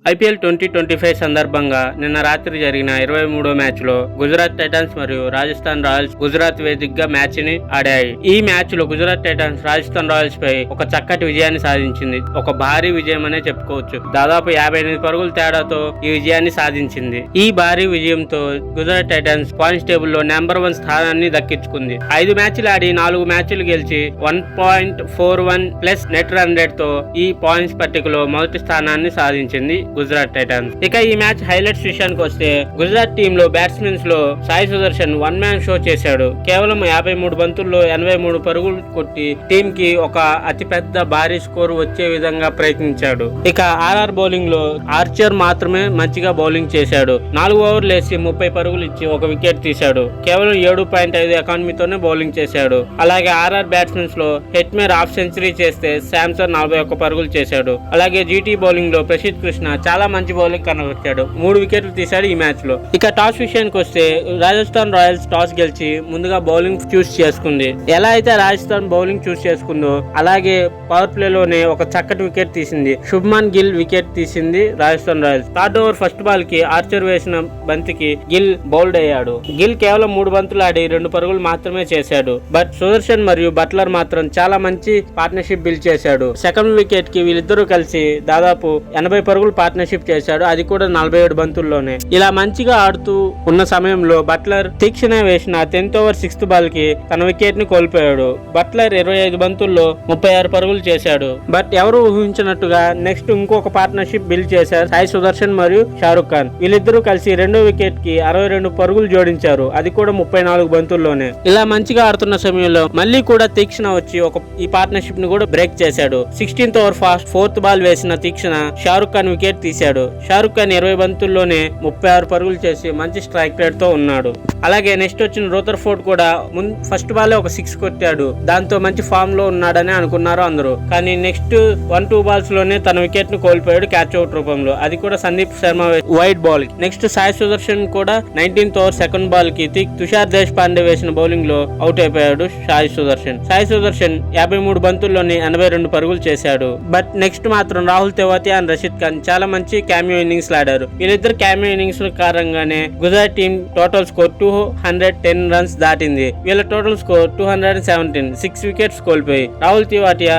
IPL 2025 సందర్భంగా నిన్న రాత్రి జరిగిన 23వ మ్యాచ్ లో గుజరాత్ టైటన్స్ మరియు రాజస్థాన్ రాయల్స్ గుజరాత్ వేదికగా మ్యాచ్ ని ఆడాయి. ఈ మ్యాచ్ లో గుజరాత్ టైటన్స్ రాజస్థాన్ రాయల్స్ పై ఒక చక్కటి విజయాన్ని సాధించింది. ఒక భారీ విజయం అనే చెప్పుకోవచ్చు. దాదాపు 58 పరుగుల తేడాతో ఈ విజయాన్ని సాధించింది. ఈ భారీ విజయంతో గుజరాత్ టైటన్స్ పాయింట్స్ టేబుల్ లో నెంబర్ 1 స్థానాన్ని దక్కించుకుంది. 5 మ్యాచ్లు ఆడి 4 మ్యాచ్లు గెలిచి 1.41 ప్లస్ నెట్ రన్ రేట్ తో ఈ పాయింట్స్ పట్టికలో మొదటి స్థానాన్ని సాధించింది గుజరాత్ టైటన్స్. ఇక ఈ మ్యాచ్ హైలైట్స్ విషయానికి వస్తే గుజరాత్ టీమ్ లో బ్యాట్స్మెన్స్ లో సాయి సుదర్శన్ 1 మ్యాన్ షో చేశాడు. కేవలం 53 బంతుల్లో 83 పరుగులు కొట్టి టీమ్ కి ఒక అతిపెద్ద భారీ స్కోర్ వచ్చే విధంగా ప్రయత్నించాడు. ఇక ఆర్ఆర్ బౌలింగ్ లో ఆర్చర్ మాత్రమే మంచిగా బౌలింగ్ చేశాడు. 4 ఓవర్లు వేసి 30 పరుగులు ఇచ్చి ఒక వికెట్ తీశాడు. కేవలం 7.5 ఎకానమీతోనే బౌలింగ్ చేశాడు. అలాగే ఆర్ఆర్ బ్యాట్స్మెన్స్ లో హెట్మేర్ హాఫ్ సెంచరీ చేస్తే శాంసన్ 41 పరుగులు చేశాడు. అలాగే జీటీ బౌలింగ్ లో ప్రసిద్ కృష్ణ చాలా మంచి బౌలింగ్ కనబర్చాడు. 3 వికెట్లు తీశాడు ఈ మ్యాచ్ లో. ఇక టాస్ విషయానికి వస్తే రాజస్థాన్ రాయల్స్ టాస్ గెలిచి ముందుగా బౌలింగ్ చూస్ చేసుకుంది. ఎలా అయితే రాజస్థాన్ బౌలింగ్ చూస్ చేసుకుందో అలాగే పవర్ ప్లే లోనే ఒక చక్కటి వికెట్ తీసింది. శుభ్మన్ గిల్ వికెట్ తీసింది Rajasthan Royals. Third over first ball కి ఆర్చర్ వేసిన బంతికి గిల్ బౌల్డ్ అయ్యాడు. గిల్ కేవలం 3 బంతులు ఆడి 2 పరుగులు మాత్రమే చేశాడు. బట్ సుదర్శన్ మరియు బట్లర్ మాత్రం చాలా మంచి పార్ట్నర్షిప్ బిల్డ్ చేశాడు. సెకండ్ వికెట్ కి వీళ్ళిద్దరూ కలిసి దాదాపు 80 పరుగులు పార్ట్నర్షిప్ చేశాడు. అది కూడా 47 బంతుల్లోనే. ఇలా మంచిగా ఆడుతూ ఉన్న సమయంలో బట్లర్ తీక్షణ వేసిన 10th ఓవర్ 6th బాల్ కి తన వికెట్ ని కోల్పోయాడు. బట్లర్ 25 బంతుల్లో 36 పరుగులు చేశాడు. బట్ ఎవరు ఊహించినట్టుగా నెక్స్ట్ ఇంకొక పార్ట్నర్షిప్ బిల్డ్ చేశారు సాయి సుదర్శన్ మరియు షారుఖ్ ఖాన్. వీళ్ళిద్దరూ కలిసి రెండో వికెట్ కి 62 పరుగులు జోడించారు. అది కూడా 34 బంతుల్లోనే. ఇలా మంచిగా ఆడుతున్న సమయంలో మళ్ళీ కూడా తీక్షణ వచ్చి ఈ పార్ట్నర్షిప్ ని కూడా బ్రేక్ చేశాడు. 16th over fast 4th ball వేసిన తీక్షణ షారుఖ్ ఖాన్ వికెట్ తీశాడు. షారుఖ్ ఖాన్ 20 బంతుల్లోనే 36 పరుగులు చేసి మంచి స్ట్రైక్ రేట్ తో ఉన్నాడు. అలాగే నెక్స్ట్ వచ్చిన రూథర్ఫోర్డ్ కూడా ఫస్ట్ బాల్ ఒక 6 కొట్టాడు. దాంతో మంచి ఫామ్ లో ఉన్నాడని అనుకున్నారు అందరూ. కానీ నెక్స్ట్ 1-2 బాల్స్ లోనే తన వికెట్ ను కోల్పోయాడు క్యాచ్ అవుట్ రూపంలో. అది కూడా Sandeep Sharma wide ball. Next Sai Sudarshan కూడా 19th ఓవర్ సెకండ్ బాల్ కి తుషార్ దేశ్ పాండే వేసిన బౌలింగ్ లో అవుట్ అయిపోయాడు సాయి సుదర్శన్. 53 బంతుల్లోనే 82 పరుగులు చేశాడు. బట్ నెక్స్ట్ మాత్రం రాహుల్ తెవాతి అండ్ రషీద్ ఖాన్ చాలా మంచి క్యామియో ఇన్నింగ్స్ ఆడారు. వీళ్ళిద్దరు క్యామియో ఇన్నింగ్స్ కారణంగానే Gujarat team total score 210 runs దాటింది. వీళ్ళ టోటల్ స్కోర్ 217, 6 వికెట్స్ కోల్పోయి రాహుల్ తెవాటియా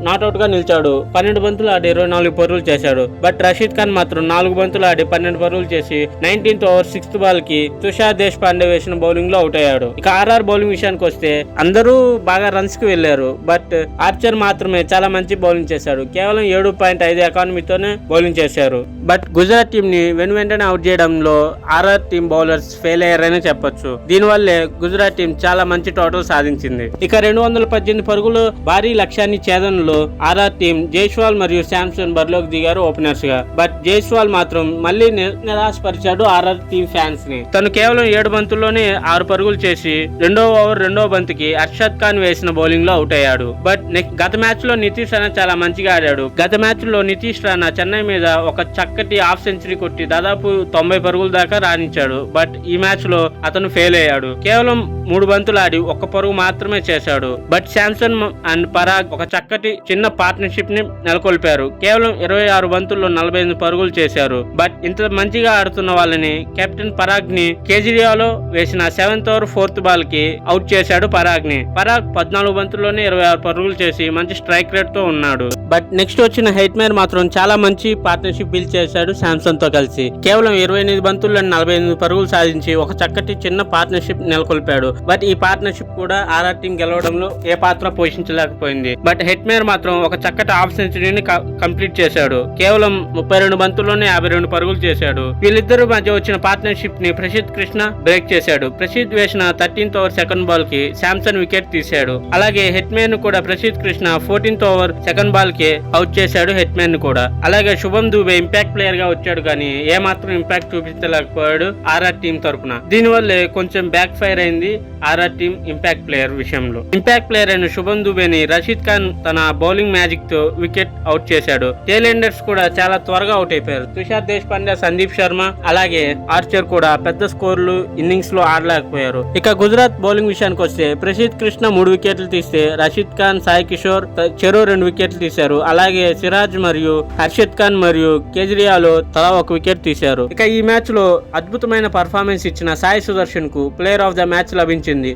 నాట్అవుట్ గా నిలిచాడు. 12 బంతులు ఆడి 24 పరుగులు చేశాడు. బట్ రషీద్ ఖాన్ మాత్రం 4 బంతులు ఆడి 12 పరుగులు చేసి 19th ఓవర్ 6th బాల్ కి తుషార్ దేశ్ పాండే వేసిన బౌలింగ్ లో అవుట్ అయ్యాడు. ఇక ఆర్ఆర్ బౌలింగ్ విషయానికి వస్తే అందరూ బాగా రన్స్ కి వెళ్లారు. బట్ ఆర్చర్ మాత్రమే చాలా మంచి బౌలింగ్ చేశాడు. కేవలం 7.5 ఎకానమీతోనే బౌలింగ్ చేశారు. బట్ గుజరాత్ టీం ని వెంటనే అవుట్ చేయడంలో ఆర్ఆర్ టీం బౌలర్స్ ఫెయిల్ అయ్యారని చెప్పొచ్చు. దీనివల్లే గుజరాత్ టీం చాలా మంచి టోటల్ సాధించింది. ఇక 218 పరుగులు భారీ లక్ష్యాన్ని ఛేదనలో ఆర్ఆర్ టీం జైస్వాల్ మరియు శాంసన్ బరిలోకి దిగారు ఓపెనర్స్ గా. బట్ జైస్వాల్ మాత్రం మళ్ళీ నిరాశపరిచాడు ఆర్ఆర్ టీం ఫ్యాన్స్ ని. తను కేవలం 7 బంతుల్లోనే 6 పరుగులు చేసి రెండో ఓవర్ రెండో బంతికి అర్షద్ ఖాన్ వేసిన బౌలింగ్ లో అవుట్ అయ్యాడు. బట్ గత మ్యాచ్ లో నితీష్ రాణా చాలా మంచిగా ఆడాడు. గత మ్యాచ్ లో నితీష్ రాణా చెన్నై మీద ఒక చక్కటి హాఫ్ సెంచరీ కొట్టి దాదాపు 90 పరుగుల దాకా రాణించాడు. బట్ ఈ మ్యాచ్ లో అతను ఫెయిల్ అయ్యాడు. కేవలం 3 బంతులు ఆడి 1 పరుగు మాత్రమే చేశాడు. బట్ శాంసన్ అండ్ పరాగ్ ఒక చక్కటి చిన్న పార్ట్నర్షిప్ ని నెలకొల్పారు. కేవలం 26 బంతుల్లో 48 పరుగులు చేశారు. బట్ ఇంత మంచిగా ఆడుతున్న వాళ్ళని కెప్టెన్ పరాగ్ ని కేజ్రీవాల్ వేసిన 7th ఓవర్ 4th బాల్ కి అవుట్ చేశాడు పరాగ్ ని. పరాగ్ 14 బంతుల్లోనే 26 పరుగులు చేసి మంచి స్ట్రైక్ రేట్ తో ఉన్నాడు. బట్ నెక్స్ట్ వచ్చిన హెట్మేర్ మాత్రం చాలా మంచి పార్ట్నర్షిప్ బిల్డ్ చేశాడు శాంసన్ తో కలిసి. కేవలం 28 బంతుల్లో 48 పరుగులు సాధించి ఒక చక్కటి చిన్న పార్ట్నర్షిప్ నెలకొల్పాడు. బట్ ఈ పార్ట్నర్షిప్ కూడా ఆర్ఆర్ టీం గెలవడంలో ఏ పాత్ర పోషించలేకపోయింది. బట్ హెట్మేర్ మాత్రం ఒక చక్కటి హాఫ్ సెంచరీని కంప్లీట్ చేశాడు. కేవలం 32 బంతుల్లోనే 52 పరుగులు చేశాడు. వీళ్ళిద్దరు మధ్య వచ్చిన పార్ట్నర్షిప్ ని ప్రసిద్ కృష్ణ బ్రేక్ చేశాడు. ప్రసిద్ వేసిన 13th ఓవర్ సెకండ్ బాల్ కి శాంసన్ వికెట్ తీశాడు. అలాగే హెట్మేర్ ను కూడా Prasidh Krishna 14th over second ball కి అవుట్ చేశాడు హెట్మేర్ ను కూడా. అలాగే శుభం దూబే ఇంపాక్ట్ ప్లేయర్ గా వచ్చాడు కానీ ఏ మాత్రం ఇంపాక్ట్ చూపించలేకపోయాడు ఆర్ఆర్ టీం తరపున. దీనివల్లే కొంచెం బ్యాక్ ఫైర్ అయింది ఆర్ఆర్ టీం ఇంపాక్ట్ ప్లేయర్ విషయంలో. ఇంపాక్ట్ ప్లేయర్ అయిన శుభం దూబేని రషీద్ ఖాన్ తన బౌలింగ్ మ్యాజిక్ తో వికెట్ అవుట్ చేశాడు. టేల్ ఎండర్స్ కూడా చాలా త్వరగా అవుట్ అయిపోయారు. తుషార్ దేశ్ పాండే, సందీప్ శర్మ అలాగే ఆర్చర్ కూడా పెద్ద స్కోర్లు ఇన్నింగ్స్ లో ఆడలేకపోయారు. ఇక గుజరాత్ బౌలింగ్ విషయానికి వస్తే ప్రసిద్ కృష్ణ 3 వికెట్లు తీస్తే రషీద్ ఖాన్, సాయి కిషోర్ చెరో 2 వికెట్లు తీశారు. అలాగే సిరాజ్ మరియు హర్షద్ ఖాన్ మరియు మరియు కేజ్రీవాల్ తలా ఒక వికెట్ తీశారు. ఇక ఈ మ్యాచ్ లో అద్భుతమైన పర్ఫార్మెన్స్ ఇచ్చిన సాయి సుదర్శన్ కు ప్లేయర్ ఆఫ్ ద మ్యాచ్ లభించింది.